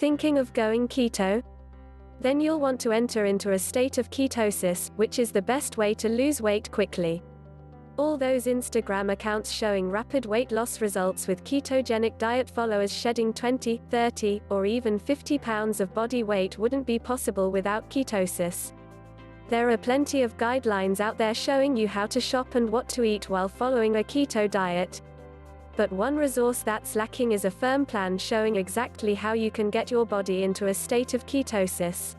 Thinking of going keto? Then you'll want to enter into a state of ketosis, which is the best way to lose weight quickly. All those Instagram accounts showing rapid weight loss results with ketogenic diet followers shedding 20, 30, or even 50 pounds of body weight wouldn't be possible without ketosis. There are plenty of guidelines out there showing you how to shop and what to eat while following a keto diet. But one resource that's lacking is a firm plan showing exactly how you can get your body into a state of ketosis.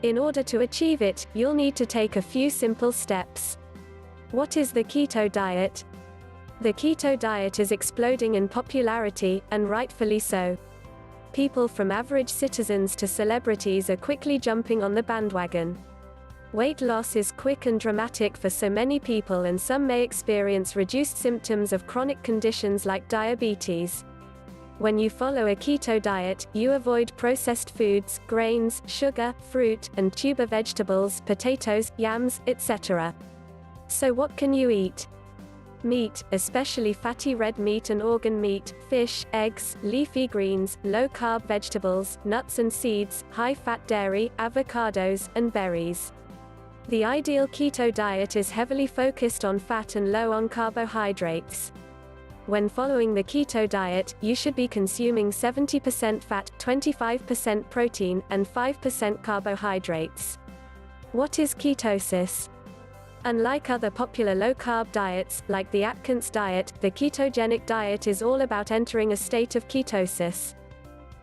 In order to achieve it, you'll need to take a few simple steps. What is the keto diet? The keto diet is exploding in popularity, and rightfully so. People from average citizens to celebrities are quickly jumping on the bandwagon. Weight loss is quick and dramatic for so many people, and some may experience reduced symptoms of chronic conditions like diabetes. When you follow a keto diet, you avoid processed foods, grains, sugar, fruit, and tuber vegetables, potatoes, yams, etc. So what can you eat? Meat, especially fatty red meat and organ meat, fish, eggs, leafy greens, low-carb vegetables, nuts and seeds, high-fat dairy, avocados, and berries. The ideal keto diet is heavily focused on fat and low on carbohydrates. When following the keto diet, you should be consuming 70% fat, 25% protein, and 5% carbohydrates. What is ketosis? Unlike other popular low-carb diets, like the Atkins diet, the ketogenic diet is all about entering a state of ketosis.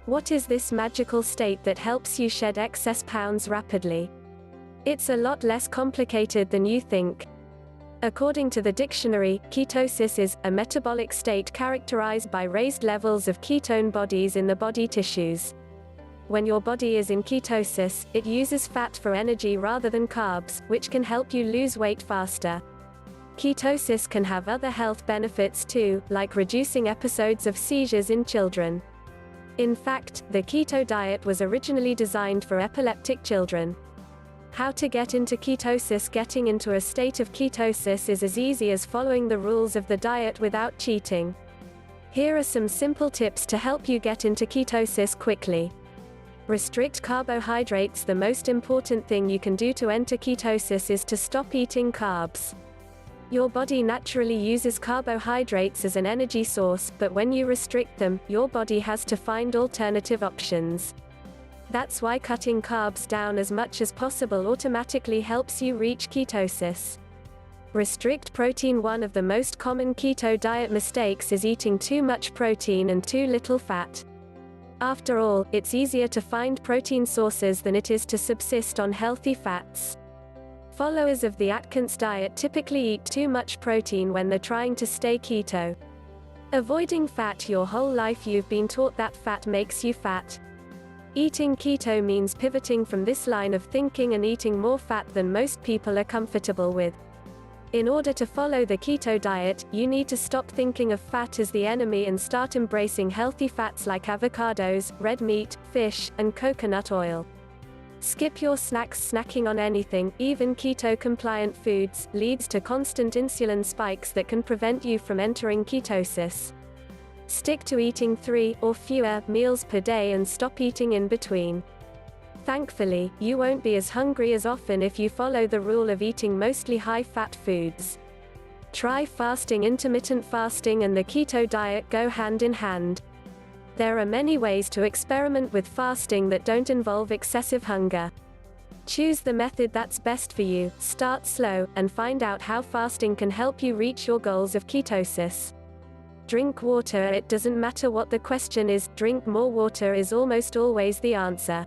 What is this magical state that helps you shed excess pounds rapidly? It's a lot less complicated than you think. According to the dictionary, ketosis is a metabolic state characterized by raised levels of ketone bodies in the body tissues. When your body is in ketosis, it uses fat for energy rather than carbs, which can help you lose weight faster. Ketosis can have other health benefits too, like reducing episodes of seizures in children. In fact, the keto diet was originally designed for epileptic children. How to get into ketosis? Getting into a state of ketosis is as easy as following the rules of the diet without cheating. Here are some simple tips to help you get into ketosis quickly. Restrict carbohydrates. The most important thing you can do to enter ketosis is to stop eating carbs. Your body naturally uses carbohydrates as an energy source, but when you restrict them, your body has to find alternative options. That's why cutting carbs down as much as possible automatically helps you reach ketosis. Restrict protein. One of the most common keto diet mistakes is eating too much protein and too little fat. After all, it's easier to find protein sources than it is to subsist on healthy fats. Followers of the Atkins diet typically eat too much protein when they're trying to stay keto. Avoiding fat. Your whole life you've been taught that fat makes you fat. Eating keto means pivoting from this line of thinking and eating more fat than most people are comfortable with. In order to follow the keto diet, you need to stop thinking of fat as the enemy and start embracing healthy fats like avocados, red meat, fish, and coconut oil. Skip your snacks. Snacking on anything, even keto-compliant foods, leads to constant insulin spikes that can prevent you from entering ketosis. Stick to eating 3 or fewer meals per day and stop eating in between. Thankfully, you won't be as hungry as often if you follow the rule of eating mostly high-fat foods. Try fasting. Intermittent fasting and the keto diet go hand in hand. There are many ways to experiment with fasting that don't involve excessive hunger. Choose the method that's best for you, start slow, and find out how fasting can help you reach your goals of ketosis. Drink water. It doesn't matter what the question is, drink more water is almost always the answer.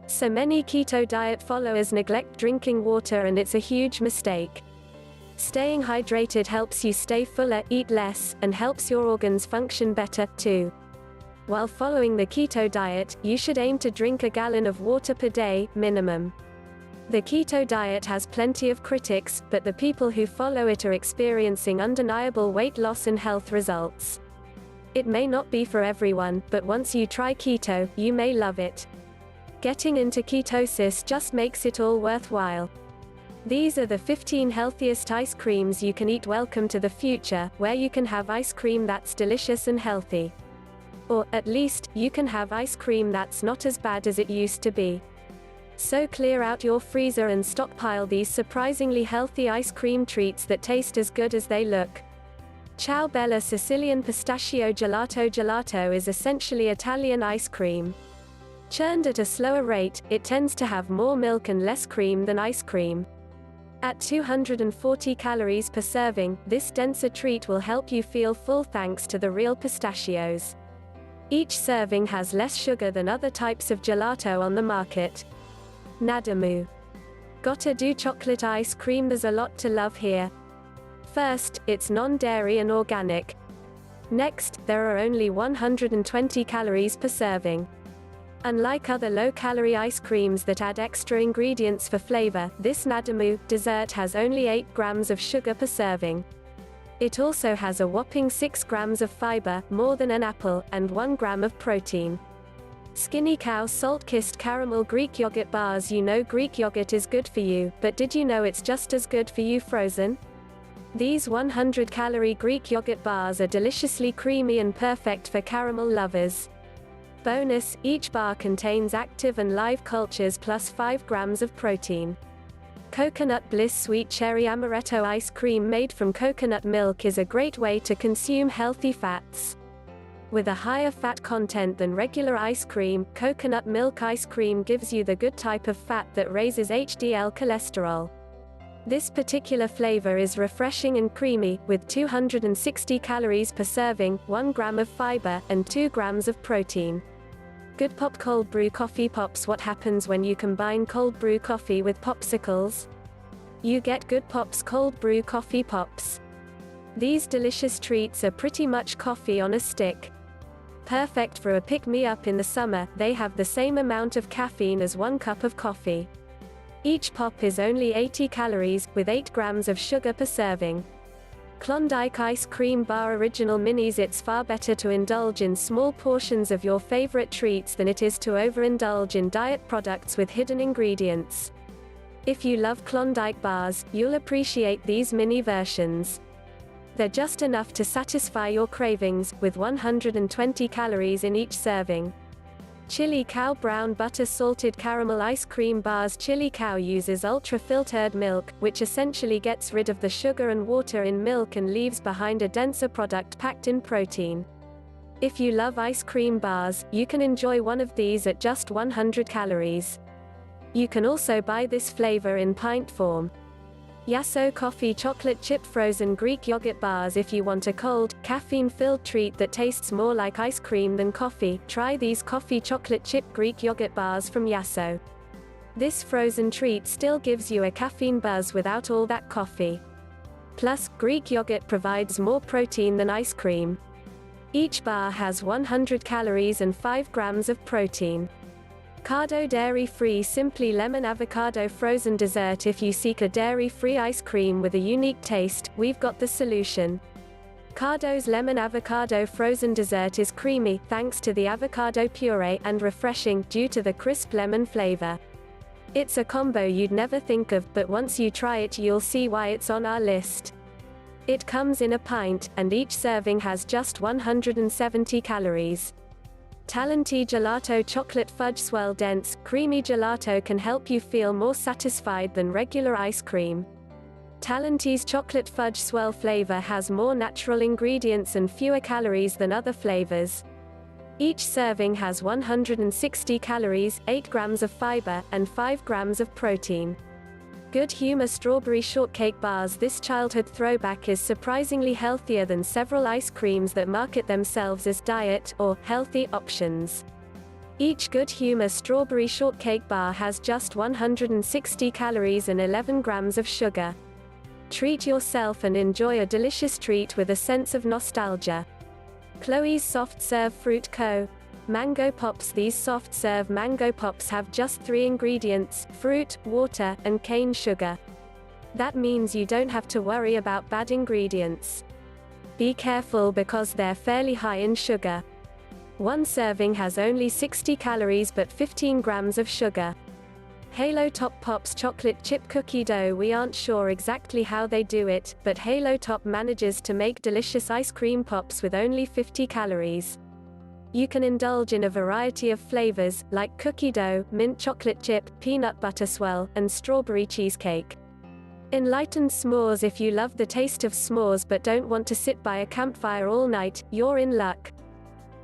So many keto diet followers neglect drinking water, and it's a huge mistake. Staying hydrated helps you stay fuller, eat less, and helps your organs function better, too. While following the keto diet, you should aim to drink a gallon of water per day, minimum. The keto diet has plenty of critics, but the people who follow it are experiencing undeniable weight loss and health results. It may not be for everyone, but once you try keto, you may love it. Getting into ketosis just makes it all worthwhile. These are the 15 healthiest ice creams you can eat. Welcome to the future, where you can have ice cream that's delicious and healthy. Or, at least, you can have ice cream that's not as bad as it used to be. So clear out your freezer and stockpile these surprisingly healthy ice cream treats that taste as good as they look. Ciao Bella Sicilian Pistachio Gelato. Gelato is essentially Italian ice cream. Churned at a slower rate, it tends to have more milk and less cream than ice cream. At 240 calories per serving, this denser treat will help you feel full thanks to the real pistachios. Each serving has less sugar than other types of gelato on the market. Nadamu. Gotta do chocolate ice cream. There's a lot to love here. First, it's non-dairy and organic. Next, there are only 120 calories per serving. Unlike other low-calorie ice creams that add extra ingredients for flavor, this Nadamu dessert has only 8 grams of sugar per serving. It also has a whopping 6 grams of fiber, more than an apple, and 1 gram of protein. Skinny Cow Salt-Kissed Caramel Greek Yogurt Bars. You know Greek yogurt is good for you, but did you know it's just as good for you frozen? These 100-calorie Greek yogurt bars are deliciously creamy and perfect for caramel lovers. Bonus, each bar contains active and live cultures plus 5 grams of protein. Coconut Bliss Sweet Cherry Amaretto Ice Cream made from coconut milk is a great way to consume healthy fats. With a higher fat content than regular ice cream, coconut milk ice cream gives you the good type of fat that raises HDL cholesterol. This particular flavor is refreshing and creamy, with 260 calories per serving, 1 gram of fiber, and 2 grams of protein. Good Pop Cold Brew Coffee Pops. What happens when you combine cold brew coffee with popsicles? You get Good Pop's Cold Brew Coffee Pops. These delicious treats are pretty much coffee on a stick. Perfect for a pick-me-up in the summer, they have the same amount of caffeine as 1 cup of coffee. Each pop is only 80 calories, with 8 grams of sugar per serving. Klondike Ice Cream Bar Original Minis. It's far better to indulge in small portions of your favorite treats than it is to overindulge in diet products with hidden ingredients. If you love Klondike bars, you'll appreciate these mini versions. They're just enough to satisfy your cravings, with 120 calories in each serving. Chili Cow Brown Butter Salted Caramel Ice Cream Bars. Chili Cow uses ultra-filtered milk, which essentially gets rid of the sugar and water in milk and leaves behind a denser product packed in protein. If you love ice cream bars, you can enjoy one of these at just 100 calories. You can also buy this flavor in pint form. Yasso Coffee Chocolate Chip Frozen Greek Yogurt Bars. If you want a cold, caffeine-filled treat that tastes more like ice cream than coffee, try these coffee chocolate chip Greek yogurt bars from Yasso. This frozen treat still gives you a caffeine buzz without all that coffee. Plus, Greek yogurt provides more protein than ice cream. Each bar has 100 calories and 5 grams of protein. Cardo Dairy-Free Simply Lemon Avocado Frozen Dessert. If you seek a dairy-free ice cream with a unique taste, we've got the solution. Cardo's Lemon Avocado Frozen Dessert is creamy, thanks to the avocado puree, and refreshing, due to the crisp lemon flavor. It's a combo you'd never think of, but once you try it you'll see why it's on our list. It comes in a pint, and each serving has just 170 calories. Talenti Gelato Chocolate Fudge Swirl. Dense, creamy gelato can help you feel more satisfied than regular ice cream. Talenti's chocolate fudge swirl flavor has more natural ingredients and fewer calories than other flavors. Each serving has 160 calories, 8 grams of fiber, and 5 grams of protein. Good Humor Strawberry Shortcake Bars. This childhood throwback is surprisingly healthier than several ice creams that market themselves as diet or healthy options. Each Good Humor Strawberry Shortcake Bar has just 160 calories and 11 grams of sugar. Treat yourself and enjoy a delicious treat with a sense of nostalgia. Chloe's Soft Serve Fruit Co. Mango Pops. These soft serve mango pops have just 3 ingredients: fruit, water, and cane sugar. That means you don't have to worry about bad ingredients. Be careful because they're fairly high in sugar. One serving has only 60 calories but 15 grams of sugar. Halo Top Pops Chocolate Chip Cookie Dough. We aren't sure exactly how they do it, but Halo Top manages to make delicious ice cream pops with only 50 calories. You can indulge in a variety of flavors, like cookie dough, mint chocolate chip, peanut butter swirl, and strawberry cheesecake. Enlightened s'mores. If you love the taste of s'mores but don't want to sit by a campfire all night, you're in luck.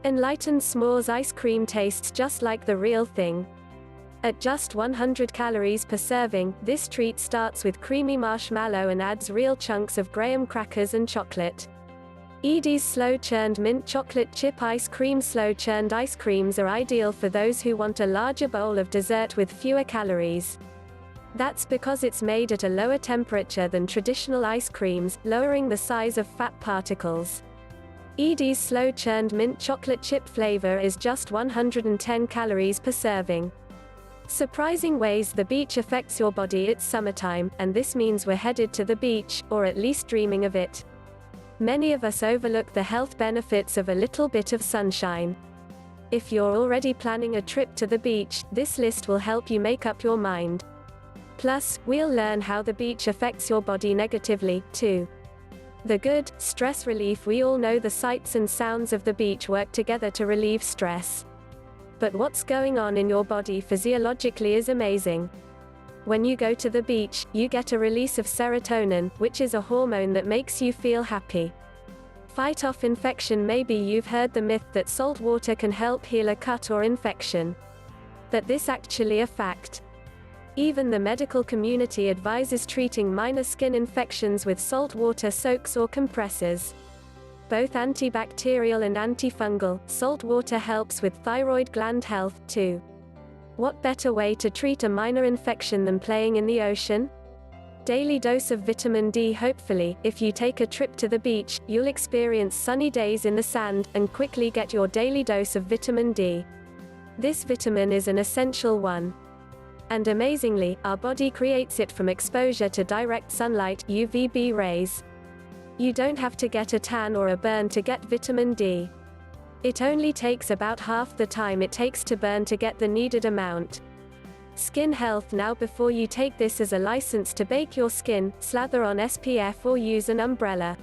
Enlightened s'mores ice cream tastes just like the real thing. At just 100 calories per serving, this treat starts with creamy marshmallow and adds real chunks of graham crackers and chocolate. Edie's slow-churned mint chocolate chip ice cream. Slow-churned ice creams are ideal for those who want a larger bowl of dessert with fewer calories. That's because it's made at a lower temperature than traditional ice creams, lowering the size of fat particles. Edie's slow-churned mint chocolate chip flavor is just 110 calories per serving. Surprising ways the beach affects your body. It's summertime, and this means we're headed to the beach, or at least dreaming of it. Many of us overlook the health benefits of a little bit of sunshine. If you're already planning a trip to the beach, this list will help you make up your mind. Plus, we'll learn how the beach affects your body negatively, too. The good, stress relief. We all know the sights and sounds of the beach work together to relieve stress. But what's going on in your body physiologically is amazing. When you go to the beach, you get a release of serotonin, which is a hormone that makes you feel happy. Fight off infection. Maybe you've heard the myth that salt water can help heal a cut or infection. But this actually a fact. Even the medical community advises treating minor skin infections with salt water soaks or compresses. Both antibacterial and antifungal, salt water helps with thyroid gland health, too. What better way to treat a minor infection than playing in the ocean? Daily dose of vitamin D. Hopefully, if you take a trip to the beach, you'll experience sunny days in the sand, and quickly get your daily dose of vitamin D. This vitamin is an essential one. And amazingly, our body creates it from exposure to direct sunlight, UVB rays. You don't have to get a tan or a burn to get vitamin D. It only takes about half the time it takes to burn to get the needed amount. Skin health. Now, before you take this as a license to bake your skin, slather on SPF or use an umbrella.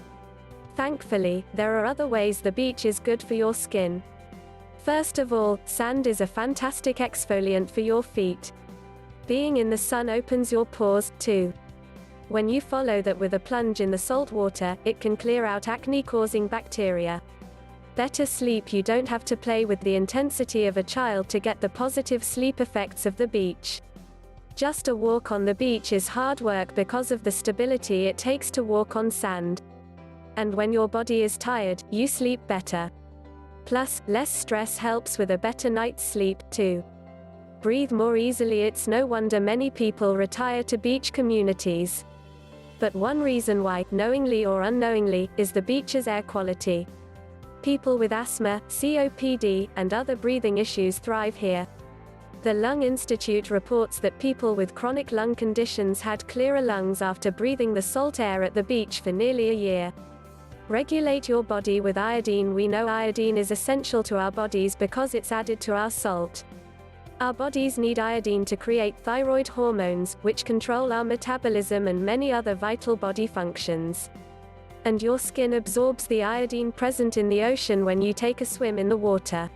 Thankfully, there are other ways the beach is good for your skin. First of all, sand is a fantastic exfoliant for your feet. Being in the sun opens your pores, too. When you follow that with a plunge in the salt water, it can clear out acne-causing bacteria. Better sleep. You don't have to play with the intensity of a child to get the positive sleep effects of the beach. Just a walk on the beach is hard work because of the stability it takes to walk on sand. And when your body is tired, you sleep better. Plus, less stress helps with a better night's sleep, too. Breathe more easily. It's no wonder many people retire to beach communities. But one reason why, knowingly or unknowingly, is the beach's air quality. People with asthma, COPD, and other breathing issues thrive here. The Lung Institute reports that people with chronic lung conditions had clearer lungs after breathing the salt air at the beach for nearly a year. Regulate your body with iodine. We know iodine is essential to our bodies because it's added to our salt. Our bodies need iodine to create thyroid hormones, which control our metabolism and many other vital body functions. And your skin absorbs the iodine present in the ocean when you take a swim in the water.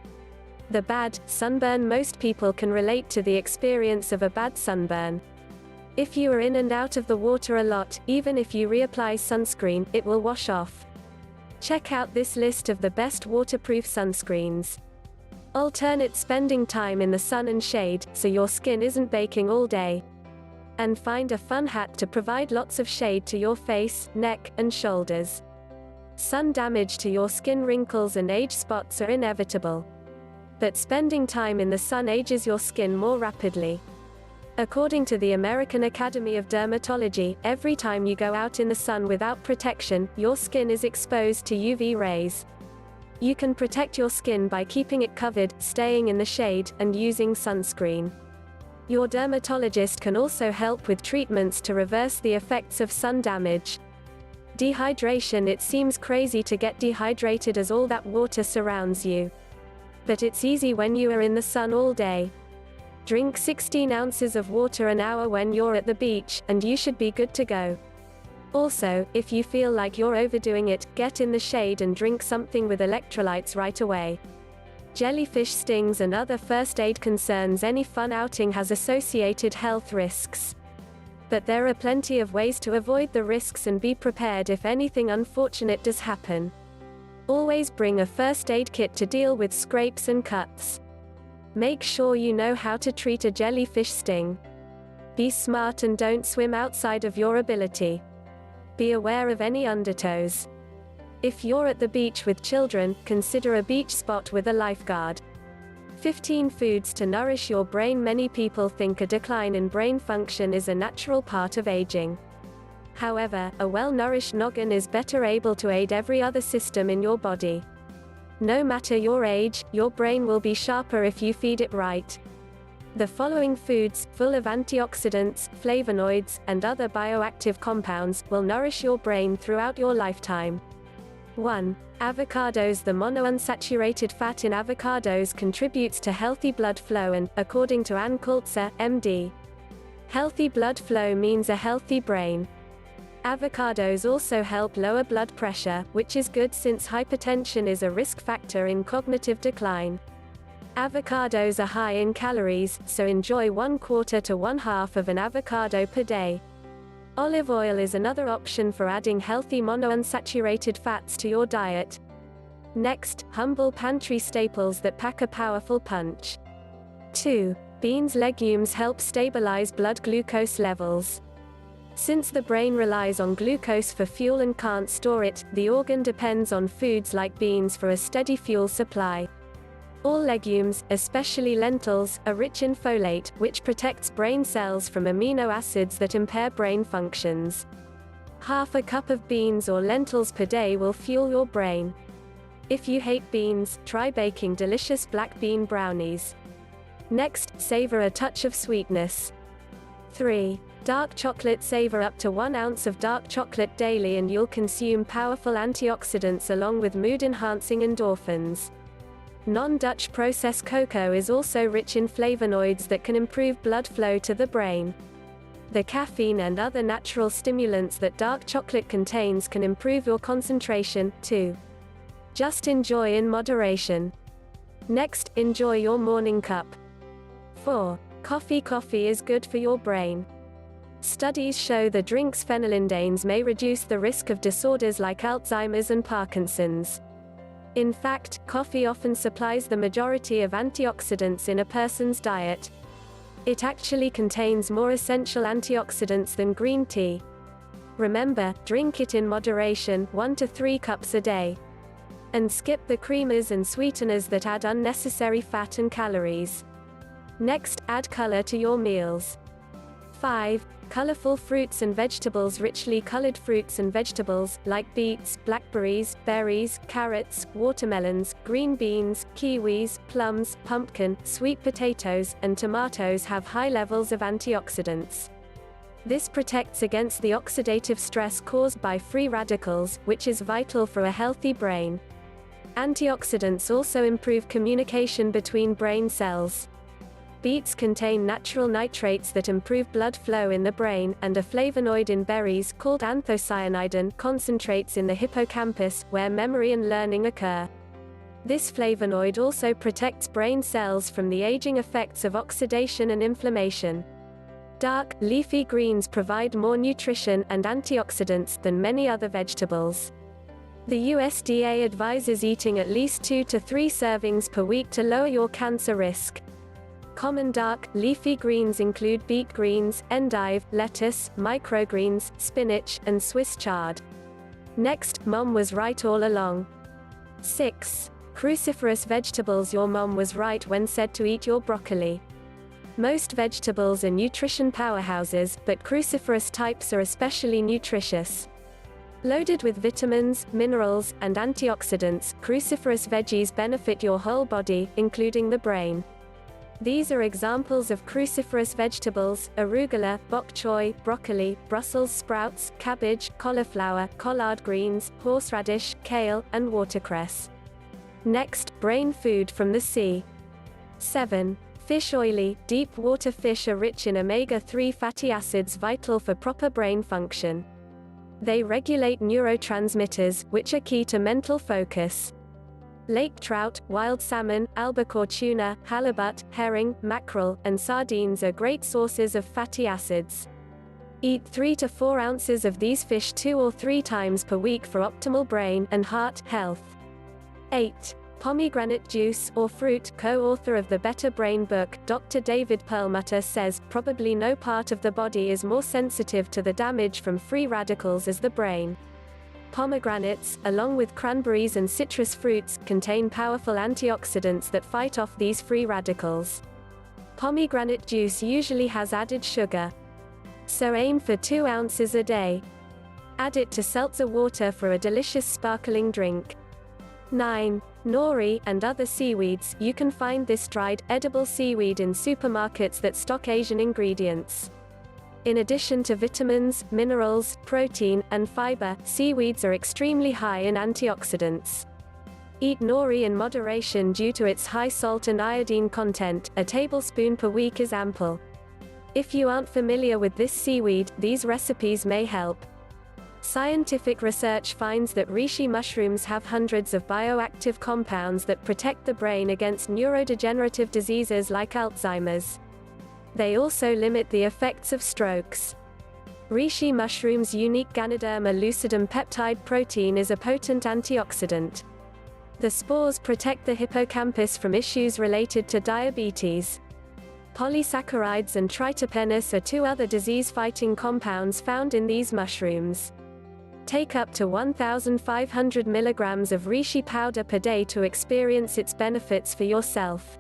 The bad, sunburn. Most people can relate to the experience of a bad sunburn. If you are in and out of the water a lot, even if you reapply sunscreen, it will wash off. Check out this list of the best waterproof sunscreens. Alternate spending time in the sun and shade, so your skin isn't baking all day. And find a fun hat to provide lots of shade to your face, neck, and shoulders. Sun damage to your skin. Wrinkles and age spots are inevitable. But spending time in the sun ages your skin more rapidly. According to the American Academy of Dermatology, every time you go out in the sun without protection, your skin is exposed to UV rays. You can protect your skin by keeping it covered, staying in the shade, and using sunscreen. Your dermatologist can also help with treatments to reverse the effects of sun damage. Dehydration. It seems crazy to get dehydrated as all that water surrounds you. But it's easy when you are in the sun all day. Drink 16 ounces of water an hour when you're at the beach, and you should be good to go. Also, if you feel like you're overdoing it, get in the shade and drink something with electrolytes right away. jellyfish stings and other first aid concerns. Any fun outing has associated health risks. But there are plenty of ways to avoid the risks and be prepared if anything unfortunate does happen. Always bring a first aid kit to deal with scrapes and cuts. Make sure you know how to treat a jellyfish sting. Be smart and don't swim outside of your ability. Be aware of any undertows. If you're at the beach with children, consider a beach spot with a lifeguard. 15 foods to nourish your brain. Many people think a decline in brain function is a natural part of aging. However, a well-nourished noggin is better able to aid every other system in your body. No matter your age, your brain will be sharper if you feed it right. The following foods, full of antioxidants, flavonoids, and other bioactive compounds, will nourish your brain throughout your lifetime. 1. Avocados. The monounsaturated fat in avocados contributes to healthy blood flow and, according to Ann Coulter, MD, healthy blood flow means a healthy brain. Avocados also help lower blood pressure, which is good since hypertension is a risk factor in cognitive decline. Avocados are high in calories, so enjoy 1/4 to 1/2 of an avocado per day. Olive oil is another option for adding healthy monounsaturated fats to your diet. Next, humble pantry staples that pack a powerful punch. 2. Beans. Legumes help stabilize blood glucose levels. Since the brain relies on glucose for fuel and can't store it, the organ depends on foods like beans for a steady fuel supply. All legumes, especially lentils, are rich in folate, which protects brain cells from amino acids that impair brain functions. 1/2 cup of beans or lentils per day will fuel your brain. If you hate beans, try baking delicious black bean brownies. Next, savor a touch of sweetness. 3. Dark chocolate. Savor up to 1 ounce of dark chocolate daily and you'll consume powerful antioxidants along with mood-enhancing endorphins. Non-Dutch processed cocoa is also rich in flavonoids that can improve blood flow to the brain. The caffeine and other natural stimulants that dark chocolate contains can improve your concentration, too. Just enjoy in moderation. Next, enjoy your morning cup. 4. Coffee. Coffee is good for your brain. Studies show the drink's phenylendanes may reduce the risk of disorders like Alzheimer's and Parkinson's. In fact, coffee often supplies the majority of antioxidants in a person's diet. It actually contains more essential antioxidants than green tea. Remember, drink it in moderation, 1 to 3 cups a day. And skip the creamers and sweeteners that add unnecessary fat and calories. Next, add color to your meals. 5. Colorful fruits and vegetables. Richly colored fruits and vegetables, like beets, blackberries, berries, carrots, watermelons, green beans, kiwis, plums, pumpkin, sweet potatoes, and tomatoes have high levels of antioxidants. This protects against the oxidative stress caused by free radicals, which is vital for a healthy brain. Antioxidants also improve communication between brain cells. Beets contain natural nitrates that improve blood flow in the brain, and a flavonoid in berries called anthocyanidin concentrates in the hippocampus, where memory and learning occur. This flavonoid also protects brain cells from the aging effects of oxidation and inflammation. Dark, leafy greens provide more nutrition and antioxidants than many other vegetables. The USDA advises eating at least 2 to 3 servings per week to lower your cancer risk. Common dark, leafy greens include beet greens, endive, lettuce, microgreens, spinach, and Swiss chard. Next, Mom was right all along. 6. Cruciferous vegetables. Your mom was right when said to eat your broccoli. Most vegetables are nutrition powerhouses, but cruciferous types are especially nutritious. Loaded with vitamins, minerals, and antioxidants, cruciferous veggies benefit your whole body, including the brain. These are examples of cruciferous vegetables: arugula, bok choy, broccoli, Brussels sprouts, cabbage, cauliflower, collard greens, horseradish, kale, and watercress. Next, brain food from the sea. 7. Fish. Oily, deep water fish are rich in omega-3 fatty acids vital for proper brain function. They regulate neurotransmitters, which are key to mental focus. Lake trout, wild salmon, albacore tuna, halibut, herring, mackerel, and sardines are great sources of fatty acids. Eat 3 to 4 ounces of these fish 2 or 3 times per week for optimal brain and heart health. 8. Pomegranate juice, or fruit. Co-author of the Better Brain book, Dr. David Perlmutter says, probably no part of the body is more sensitive to the damage from free radicals as the brain. Pomegranates, along with cranberries and citrus fruits, contain powerful antioxidants that fight off these free radicals. Pomegranate juice usually has added sugar. So aim for 2 ounces a day. Add it to seltzer water for a delicious sparkling drink. 9. Nori and other seaweeds. You can find this dried, edible seaweed in supermarkets that stock Asian ingredients. In addition to vitamins, minerals, protein, and fiber, seaweeds are extremely high in antioxidants. Eat nori in moderation due to its high salt and iodine content. A tablespoon per week is ample. If you aren't familiar with this seaweed, these recipes may help. Scientific research finds that reishi mushrooms have hundreds of bioactive compounds that protect the brain against neurodegenerative diseases like Alzheimer's. They also limit the effects of strokes. Reishi mushrooms' unique Ganoderma lucidum peptide protein is a potent antioxidant. The spores protect the hippocampus from issues related to diabetes. Polysaccharides and triterpenes are 2 other disease-fighting compounds found in these mushrooms. Take up to 1,500 milligrams of reishi powder per day to experience its benefits for yourself.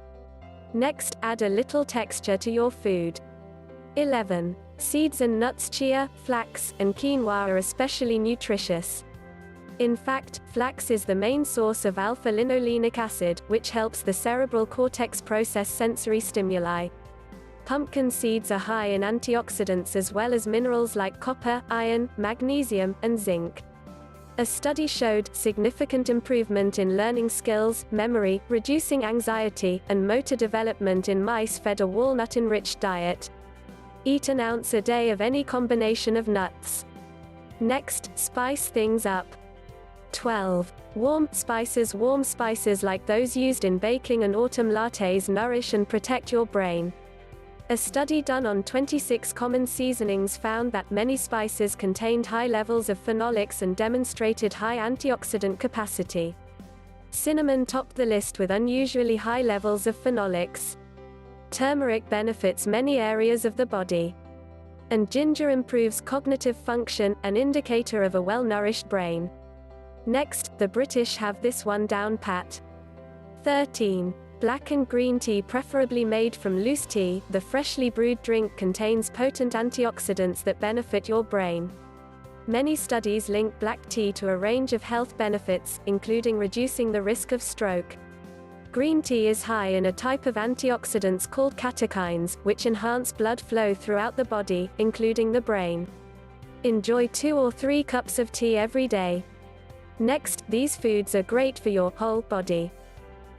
Next, add a little texture to your food. 11. Seeds and nuts. Chia, flax, and quinoa are especially nutritious. In fact, flax is the main source of alpha-linolenic acid, which helps the cerebral cortex process sensory stimuli. Pumpkin seeds are high in antioxidants as well as minerals like copper, iron, magnesium, and zinc. A study showed significant improvement in learning skills, memory, reducing anxiety, and motor development in mice fed a walnut-enriched diet. Eat an ounce a day of any combination of nuts. Next, spice things up. 12. Warm spices. Warm spices like those used in baking and autumn lattes nourish and protect your brain. A study done on 26 common seasonings found that many spices contained high levels of phenolics and demonstrated high antioxidant capacity. Cinnamon topped the list with unusually high levels of phenolics. Turmeric benefits many areas of the body. And ginger improves cognitive function, an indicator of a well-nourished brain. Next, the British have this one down pat. 13. Black and green tea, preferably made from loose tea. The freshly brewed drink contains potent antioxidants that benefit your brain. Many studies link black tea to a range of health benefits, including reducing the risk of stroke. Green tea is high in a type of antioxidants called catechins, which enhance blood flow throughout the body, including the brain. Enjoy 2 or 3 cups of tea every day. Next, these foods are great for your whole body.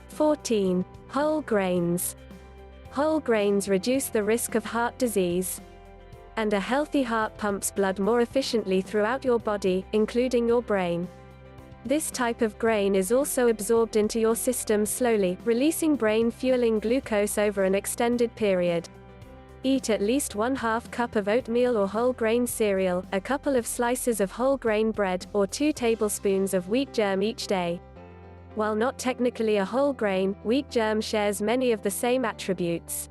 14. Whole grains. Whole grains reduce the risk of heart disease. And a healthy heart pumps blood more efficiently throughout your body, including your brain. This type of grain is also absorbed into your system slowly, releasing brain-fueling glucose over an extended period. Eat at least 1/2 cup of oatmeal or whole grain cereal, a couple of slices of whole grain bread, or 2 tablespoons of wheat germ each day. While not technically a whole grain, wheat germ shares many of the same attributes.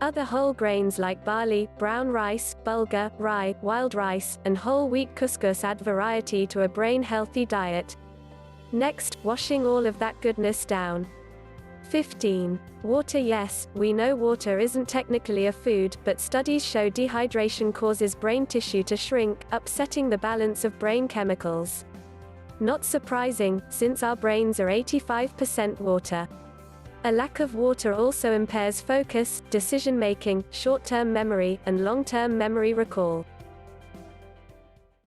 Other whole grains like barley, brown rice, bulgur, rye, wild rice, and whole wheat couscous add variety to a brain-healthy diet. Next, washing all of that goodness down. 15. Water. Yes, we know water isn't technically a food, but studies show dehydration causes brain tissue to shrink, upsetting the balance of brain chemicals. Not surprising, since our brains are 85% water. A lack of water also impairs focus, decision-making, short-term memory, and long-term memory recall.